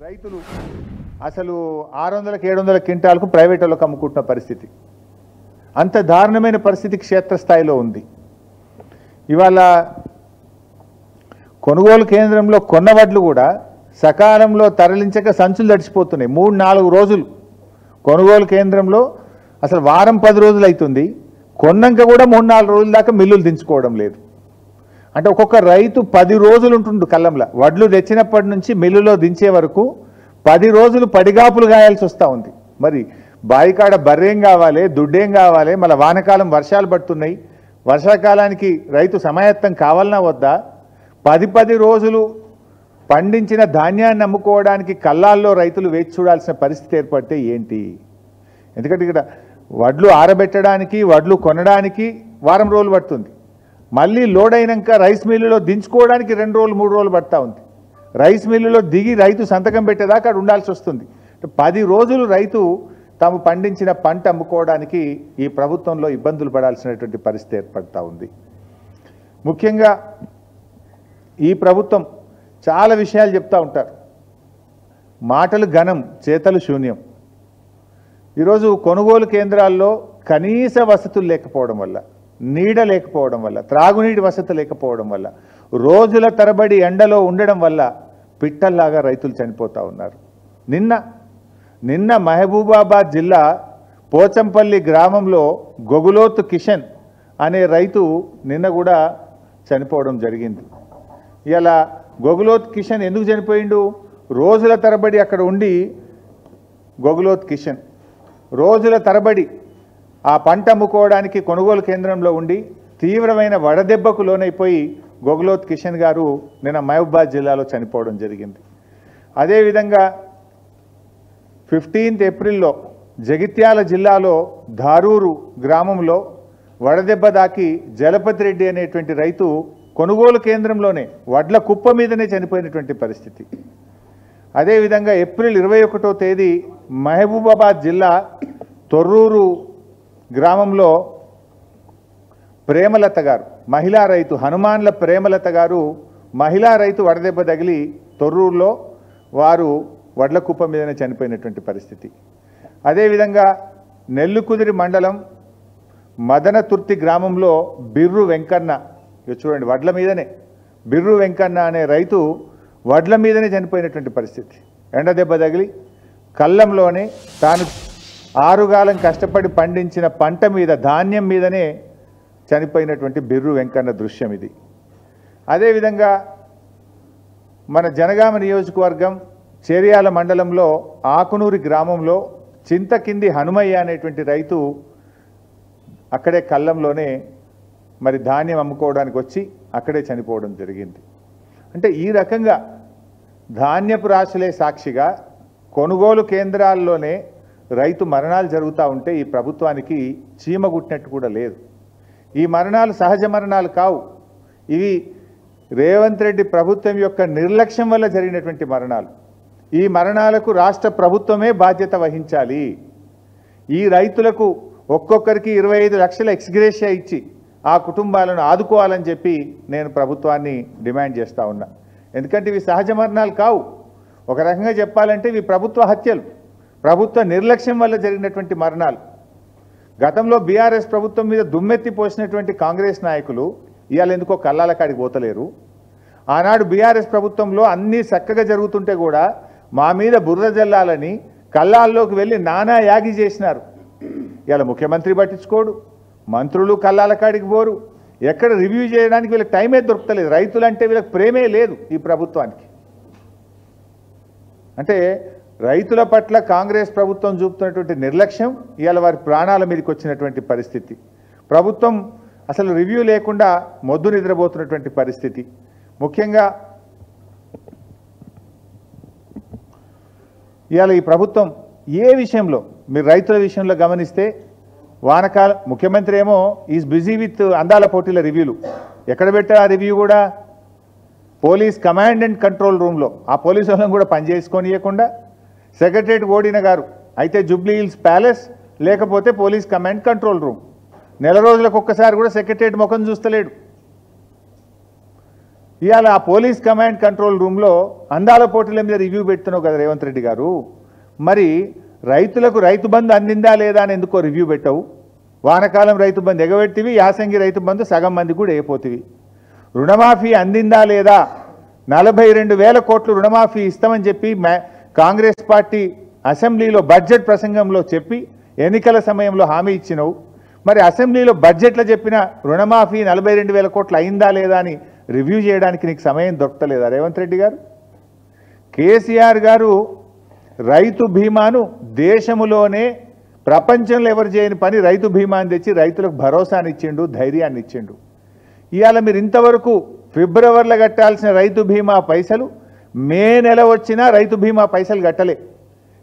రైతులు అసలు 600-700 క్వింటాలకు ప్రైవేట్ వాళ్ళకు అమ్ముకుంటున్న పరిస్థితి, అంత దారుణమైన పరిస్థితి క్షేత్రస్థాయిలో ఉంది. ఇవాళ కొనుగోలు కేంద్రంలో కొన్న వడ్లు కూడా సకాలంలో తరలించక సంచులు తడిచిపోతున్నాయి. 3-4 రోజులు కొనుగోలు కేంద్రంలో, అసలు వారం 10 రోజులు అవుతుంది, కొన్నాక కూడా 3-4 రోజుల దాకా మిల్లులు దించుకోవడం లేదు. అంటే ఒక్కొక్క రైతు 10 రోజులు ఉంటుండు కళ్ళంలో, వడ్లు తెచ్చినప్పటి నుంచి మిల్లులో దించే వరకు 10 రోజులు పడిగాపులు గాయాల్సి వస్తూ ఉంది. మరి బాయికాడ బర్రేం కావాలి, దుడ్డేం కావాలి, మళ్ళీ వానకాలం వర్షాలు పడుతున్నాయి, వర్షాకాలానికి రైతు సమాయత్తం కావాలన్నా వద్దా? 10 రోజులు పండించిన ధాన్యాన్ని అమ్ముకోవడానికి కళ్ళాల్లో రైతులు వేచి చూడాల్సిన పరిస్థితి ఏర్పడితే ఏంటి? ఎందుకంటే ఇక్కడ వడ్లు ఆరబెట్టడానికి, వడ్లు కొనడానికి వారం రోజులు పడుతుంది, మళ్ళీ లోడ్ అయినాక రైస్ మిల్లులో దించుకోవడానికి 2 రోజులు 3 రోజులు పడతా ఉంది. రైస్ మిల్లులో దిగి రైతు సంతకం పెట్టేదాకా అక్కడ ఉండాల్సి వస్తుంది. 10 రోజులు రైతు తాము పండించిన పంట అమ్ముకోవడానికి ఈ ప్రభుత్వంలో ఇబ్బందులు పడాల్సినటువంటి పరిస్థితి ఏర్పడతా ఉంది. ముఖ్యంగా ఈ ప్రభుత్వం చాలా విషయాలు చెప్తూ ఉంటారు, మాటలు ఘనం చేతలు శూన్యం. ఈరోజు కొనుగోలు కేంద్రాల్లో కనీస వసతులు లేకపోవడం వల్ల, నీడ లేకపోవడం వల్ల, త్రాగునీటి వసతి లేకపోవడం వల్ల, రోజుల తరబడి ఎండలో ఉండడం వల్ల పిట్టల్లాగా రైతులు చనిపోతూ ఉన్నారు. నిన్న మహబూబాబాద్ జిల్లా పోచంపల్లి గ్రామంలో గొగులోతు కిషన్ అనే రైతు నిన్న కూడా చనిపోవడం జరిగింది. ఇలా గొగులోత్ కిషన్ ఎందుకు చనిపోయిండు? రోజుల తరబడి అక్కడ ఉండి, గొగులోత్ కిషన్ రోజుల తరబడి ఆ పంట అమ్ముకోవడానికి కొనుగోలు కేంద్రంలో ఉండి తీవ్రమైన వడదెబ్బకు లోనైపోయి గొగులోత్ కిషన్ గారు నిన్న మహబూబాబాద్ జిల్లాలో చనిపోవడం జరిగింది. అదేవిధంగా 15 ఏప్రిల్లో జగిత్యాల జిల్లాలో ధారూరు గ్రామంలో వడదెబ్బ దాకి జలపతి రెడ్డి అనేటువంటి రైతు కొనుగోలు కేంద్రంలోనే వడ్ల కుప్ప మీదనే చనిపోయినటువంటి పరిస్థితి. అదేవిధంగా ఏప్రిల్ 21వ తేదీ మహబూబాబాద్ జిల్లా తొర్రూరు గ్రామంలో ప్రేమలత గారు, మహిళా రైతు, హనుమాన్ల ప్రేమలత గారు మహిళా రైతు వడదెబ్బ తగిలి తొర్రూరులో వారు వడ్ల కుప్ప మీదనే చనిపోయినటువంటి పరిస్థితి. అదేవిధంగా నెల్లుకుదిరి మండలం మదనతుర్తి గ్రామంలో బిర్రు వెంకన్న, చూడండి వడ్ల మీదనే, బిర్రు వెంకన్న అనే రైతు వడ్ల మీదనే చనిపోయినటువంటి పరిస్థితి. ఎండ దెబ్బ తగిలి కళ్ళంలోనే తాను 6 కాలం కష్టపడి పండించిన పంట మీద, ధాన్యం మీదనే చనిపోయినటువంటి బిర్రు వెంకన్న దృశ్యం ఇది. అదేవిధంగా మన జనగామ నియోజకవర్గం చేర్యాల మండలంలో ఆకునూరి గ్రామంలో చింతకింది హనుమయ్య అనేటువంటి రైతు అక్కడే కళ్ళంలోనే మరి ధాన్యం అమ్ముకోవడానికి వచ్చి అక్కడే చనిపోవడం జరిగింది. అంటే ఈ రకంగా ధాన్యపు రాశులే సాక్షిగా కొనుగోలు కేంద్రాల్లోనే రైతు మరణాలు జరుగుతూ ఉంటే ఈ ప్రభుత్వానికి చీమ గుట్టినట్టు కూడా లేదు. ఈ మరణాలు సహజ మరణాలు కావు, ఇవి రేవంత్ రెడ్డి ప్రభుత్వం యొక్క నిర్లక్ష్యం వల్ల జరిగినటువంటి మరణాలు. ఈ మరణాలకు రాష్ట్ర ప్రభుత్వమే బాధ్యత వహించాలి. ఈ రైతులకు ఒక్కొక్కరికి 25 లక్షల ఎక్స్గ్రేషియా ఇచ్చి ఆ కుటుంబాలను ఆదుకోవాలని చెప్పి నేను ప్రభుత్వాన్ని డిమాండ్ చేస్తూ ఉన్నా. ఎందుకంటే ఇవి సహజ మరణాలు కావు, ఒక రకంగా చెప్పాలంటే ఇవి ప్రభుత్వ హత్యలు, ప్రభుత్వ నిర్లక్ష్యం వల్ల జరిగినటువంటి మరణాలు. గతంలో బీఆర్ఎస్ ప్రభుత్వం మీద దుమ్మెత్తి పోసినటువంటి కాంగ్రెస్ నాయకులు ఇవాళ ఎందుకో కళ్ళాల కాడికి పోతలేరు. ఆనాడు బీఆర్ఎస్ ప్రభుత్వంలో అన్నీ చక్కగా జరుగుతుంటే కూడా మా మీద బుర్ర జల్లాలని కళ్ళాల్లోకి వెళ్ళి నానా యాగి చేసినారు. ఇవాళ ముఖ్యమంత్రి పట్టించుకోడు, మంత్రులు కళ్ళాల కాడికి పోరు, ఎక్కడ రివ్యూ చేయడానికి వీళ్ళకి టైమే దొరకలేదు. రైతులంటే వీళ్ళకి ప్రేమే లేదు ఈ ప్రభుత్వానికి. అంటే రైతుల పట్ల కాంగ్రెస్ ప్రభుత్వం చూపుతున్నటువంటి నిర్లక్ష్యం ఇవాళ వారి ప్రాణాల మీదకి వచ్చినటువంటి పరిస్థితి. ప్రభుత్వం అసలు రివ్యూ లేకుండా మొద్దు నిద్రపోతున్నటువంటి పరిస్థితి. ముఖ్యంగా ఇవాళ ఈ ప్రభుత్వం ఏ విషయంలో, మీరు రైతుల విషయంలో గమనిస్తే వానకాలం ముఖ్యమంత్రి ఏమో ఈజ్ బిజీ విత్ అందాల పోటీల రివ్యూలు. ఎక్కడ పెట్టారు ఆ రివ్యూ కూడా? పోలీస్ కమాండ్ అండ్ కంట్రోల్ రూమ్లో. ఆ పోలీసు వాళ్ళని కూడా పనిచేసుకొనియకుండా సెక్రటరేట్ ఓడిన గారు అయితే జూబ్లీ హిల్స్ ప్యాలెస్, లేకపోతే పోలీస్ కమాండ్ కంట్రోల్ రూమ్. నెల రోజులకు ఒక్కసారి కూడా సెక్రటరేట్ ముఖం చూస్తలేడు. ఇవాళ ఆ పోలీస్ కమాండ్ కంట్రోల్ రూమ్లో అందాల పోటీల మీద రివ్యూ పెడుతున్నావు కదా రేవంత్ రెడ్డి గారు. మరి రైతులకు రైతు బంధు అందిందా లేదా అని ఎందుకో రివ్యూ పెట్టవు? వానకాలం రైతు బంధు ఎగబెట్టివి, యాసంగి రైతు బంధు సగం మంది కూడా అయిపోతివి. రుణమాఫీ అందిందా లేదా? 42,000 కోట్లు రుణమాఫీ ఇస్తామని చెప్పి కాంగ్రెస్ పార్టీ అసెంబ్లీలో బడ్జెట్ ప్రసంగంలో చెప్పి ఎన్నికల సమయంలో హామీ ఇచ్చినవు. మరి అసెంబ్లీలో బడ్జెట్లో చెప్పిన రుణమాఫీ 42,000 కోట్లు అయిందా లేదా అని రివ్యూ చేయడానికి నీకు సమయం దొరకలేదా రేవంత్ రెడ్డి గారు? కేసీఆర్ గారు రైతు బీమాను దేశములోనే ప్రపంచంలో ఎవరు చేయని పని రైతు బీమాని తెచ్చి రైతులకు భరోసాని ఇచ్చిండు, ధైర్యాన్ని ఇచ్చిండు. ఇవాళ మీరు ఇంతవరకు ఫిబ్రవరిలో కట్టాల్సిన రైతు బీమా పైసలు మే నెల వచ్చినా రైతు బీమా పైసలు కట్టలే.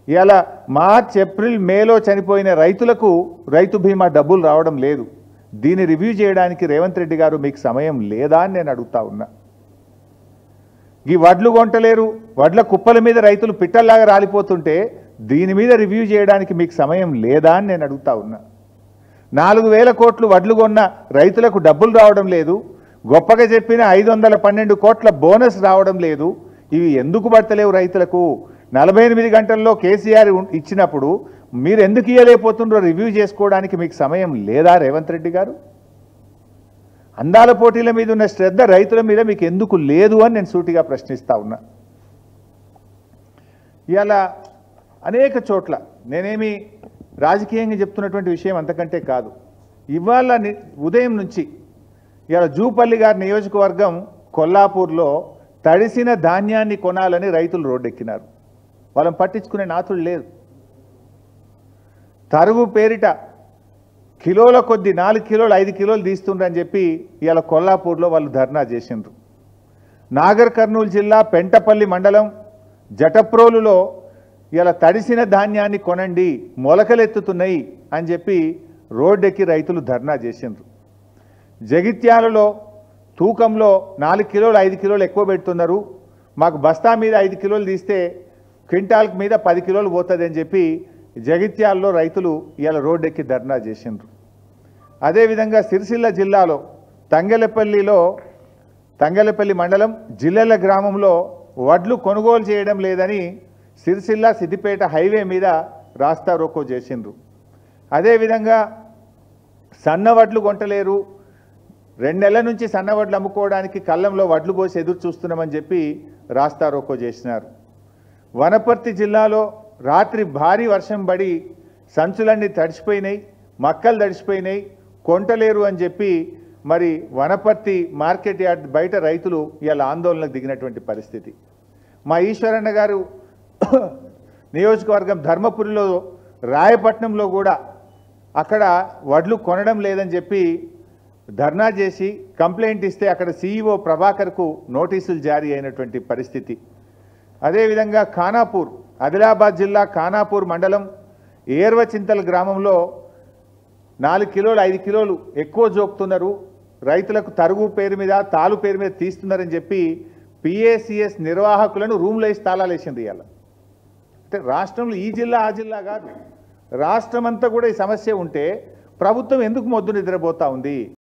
ఇవాళ మార్చ్, ఏప్రిల్, మేలో చనిపోయిన రైతులకు రైతు బీమా డబ్బులు రావడం లేదు. దీన్ని రివ్యూ చేయడానికి రేవంత్ రెడ్డి గారు మీకు సమయం లేదా అని నేను అడుగుతా ఉన్నా. ఈ వడ్లు కొంటలేరు, వడ్ల కుప్పల మీద రైతులు పిట్టల్లాగా రాలిపోతుంటే దీని మీద రివ్యూ చేయడానికి మీకు సమయం లేదా అని నేను అడుగుతా ఉన్నా. 4,000 కోట్లు వడ్లు కొన్న రైతులకు డబ్బులు రావడం లేదు. గొప్పగా చెప్పిన 512 కోట్ల బోనస్ రావడం లేదు. ఇవి ఎందుకు పడతలేవు రైతులకు? 48 గంటల్లో కేసీఆర్ ఇచ్చినప్పుడు మీరు ఎందుకు ఇవ్వలేకపోతుండ్రో రివ్యూ చేసుకోవడానికి మీకు సమయం లేదా రేవంత్ రెడ్డి గారు? అందాల పోటీల మీద ఉన్న శ్రద్ధ రైతుల మీద మీకు ఎందుకు లేదు అని నేను సూటిగా ప్రశ్నిస్తా ఉన్నా. ఇవాళ అనేక చోట్ల నేనేమి రాజకీయంగా చెప్తున్నటువంటి విషయం అంతకంటే కాదు. ఇవాళ ఉదయం నుంచి ఇవాళ జూపల్లి గారి నియోజకవర్గం కొల్లాపూర్లో తడిసిన ధాన్యాన్ని కొనాలని రైతులు రోడ్డెక్కినారు. వాళ్ళని పట్టించుకునే నాతులు లేదు. తరుగు పేరిట కిలోల కొద్ది 4 కిలోలు 5 కిలోలు తీస్తుండ్రని చెప్పి ఇవాళ కొల్లాపూర్లో వాళ్ళు ధర్నా చేసిండ్రు. నాగర్ కర్నూలు జిల్లా పెంటపల్లి మండలం జటప్రోలులో ఇవాళ తడిసిన ధాన్యాన్ని కొనండి, మొలకలెత్తుతున్నాయి అని చెప్పి రోడ్డెక్కి రైతులు ధర్నా చేసిండ్రు. జగిత్యాలలో తూకంలో 4 కిలోలు 5 కిలోలు ఎక్కువ పెడుతున్నారు, మాకు బస్తా మీద 5 కిలోలు తీస్తే క్వింటాల్ మీద 10 కిలోలు పోతుంది అని చెప్పి జగిత్యాలలో రైతులు ఇవాళ రోడ్డెక్కి ధర్నా చేసిండ్రు. అదేవిధంగా సిరిసిల్ల జిల్లాలో తంగెలపల్లి మండలం జిల్లెల గ్రామంలో వడ్లు కొనుగోలు చేయడం లేదని సిరిసిల్ల సిద్దిపేట హైవే మీద రాస్తా రోకో చేసిండ్రు. అదేవిధంగా సన్నవడ్లు కొంటలేరు, 2 నెలల నుంచి సన్నవడ్లు అమ్ముకోవడానికి కళ్ళంలో వడ్లు పోసి ఎదురు చూస్తున్నామని చెప్పి రాస్తా రోకో చేసినారు. వనపర్తి జిల్లాలో రాత్రి భారీ వర్షం పడి సంచులన్నీ తడిచిపోయినాయి, మక్కలు తడిచిపోయినాయి, కొంటలేరు అని చెప్పి మరి వనపర్తి మార్కెట్ యార్డ్ బయట రైతులు ఇవాళ ఆందోళనకు దిగినటువంటి పరిస్థితి. మా ఈశ్వరన్న గారు నియోజకవర్గం ధర్మపురిలో రాయపట్నంలో కూడా అక్కడ వడ్లు కొనడం లేదని చెప్పి ధర్నా చేసి కంప్లైంట్ ఇస్తే అక్కడ సీఈఓ ప్రభాకర్కు నోటీసులు జారీ అయినటువంటి పరిస్థితి. అదేవిధంగా ఖానాపూర్, ఆదిలాబాద్ జిల్లా ఖానాపూర్ మండలం ఏర్వచింతల గ్రామంలో 4 కిలోలు 5 కిలోలు ఎక్కువ జోపుతున్నారు, రైతులకు తరుగు పేరు మీద తాలు పేరు మీద తీస్తున్నారని చెప్పి పిఏసిఎస్ నిర్వాహకులను రూమ్లో వేసి తాళాలు వేసింది. ఇవాళ అంటే రాష్ట్రంలో ఈ జిల్లా ఆ జిల్లా కాదు, రాష్ట్రం అంతా కూడా ఈ సమస్య ఉంటే ప్రభుత్వం ఎందుకు మొద్దు నిద్రపోతూ ఉంది?